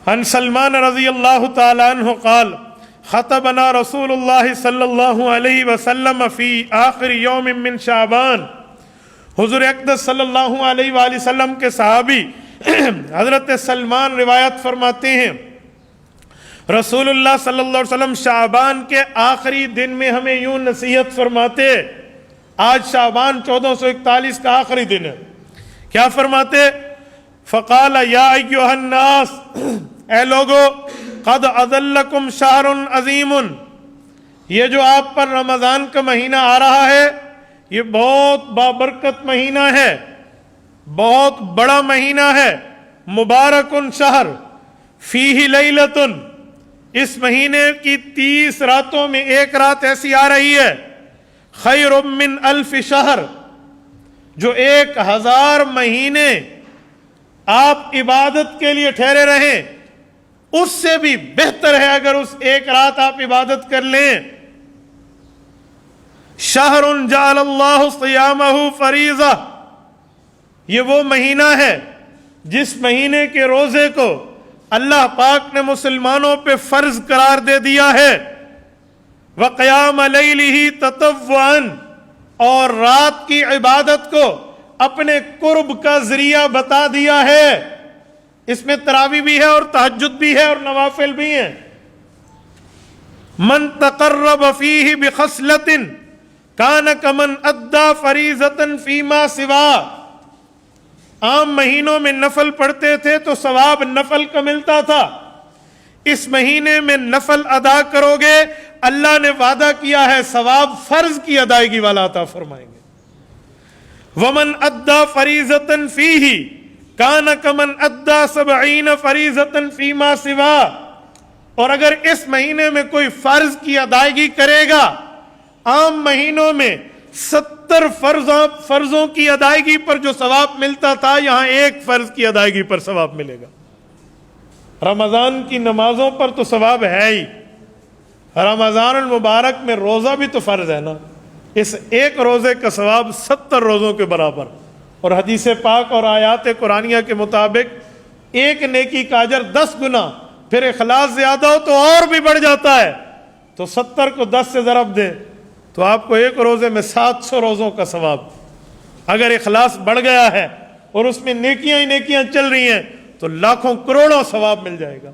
عن سلمان رضی اللہ تعالی عنہ قال خطبنا رسول اللہ صلی اللہ علیہ وسلم فی آخر یوم من شعبان. حضور اقدس صلی اللہ علیہ وآلہ وسلم کے صحابی حضرت سلمان روایت فرماتے ہیں رسول اللہ صلی اللہ علیہ وسلم شعبان کے آخری دن میں ہمیں یوں نصیحت فرماتے. آج شعبان 1441 کا آخری دن ہے. کیا فرماتے؟ فقال یا ایھا الناس، اے لوگو، قد اذلکم شہر عظیم، یہ جو آپ پر رمضان کا مہینہ آ رہا ہے یہ بہت بابرکت مہینہ ہے، بہت بڑا مہینہ ہے. مبارک شہر فیہ لیلۃ، اس مہینے کی 30 راتوں میں ایک رات ایسی آ رہی ہے خیر من الف شہر، جو 1000 مہینے آپ عبادت کے لیے ٹھہرے رہیں اس سے بھی بہتر ہے اگر اس ایک رات آپ عبادت کر لیں. شہر جعل اللہ صیامہ فریضہ، یہ وہ مہینہ ہے جس مہینے کے روزے کو اللہ پاک نے مسلمانوں پہ فرض قرار دے دیا ہے. وقیام لیلہ تطوعا، اور رات کی عبادت کو اپنے قرب کا ذریعہ بتا دیا ہے. اس میں تراویح بھی ہے اور تہجد بھی ہے اور نوافل بھی ہیں. من تقرب فیہ بخصلۃ کان کمن ادی فریضۃ فیما سوا، عام مہینوں میں نفل پڑھتے تھے تو ثواب نفل کا ملتا تھا. اس مہینے میں نفل ادا کرو گے اللہ نے وعدہ کیا ہے ثواب فرض کی ادائیگی والا عطا فرمائیں گے. ومن ادی فریضۃ فیہ کان کمن ادی 70 فریضۃ فیما سوا، اور اگر اس مہینے میں کوئی فرض کی ادائیگی کرے گا، عام مہینوں میں 70 فرضوں کی ادائیگی پر جو ثواب ملتا تھا یہاں ایک فرض کی ادائیگی پر ثواب ملے گا. رمضان کی نمازوں پر تو ثواب ہے ہی، رمضان المبارک میں روزہ بھی تو فرض ہے نا. اس ایک روزے کا ثواب 70 روزوں کے برابر، اور حدیث پاک اور آیات قرآنیہ کے مطابق ایک نیکی کا اجر 10 گنا، پھر اخلاص زیادہ ہو تو اور بھی بڑھ جاتا ہے. تو 70 کو 10 سے ضرب دیں تو آپ کو ایک روزے میں 700 روزوں کا ثواب. اگر اخلاص بڑھ گیا ہے اور اس میں نیکیاں ہی نیکیاں چل رہی ہیں تو لاکھوں کروڑوں ثواب مل جائے گا.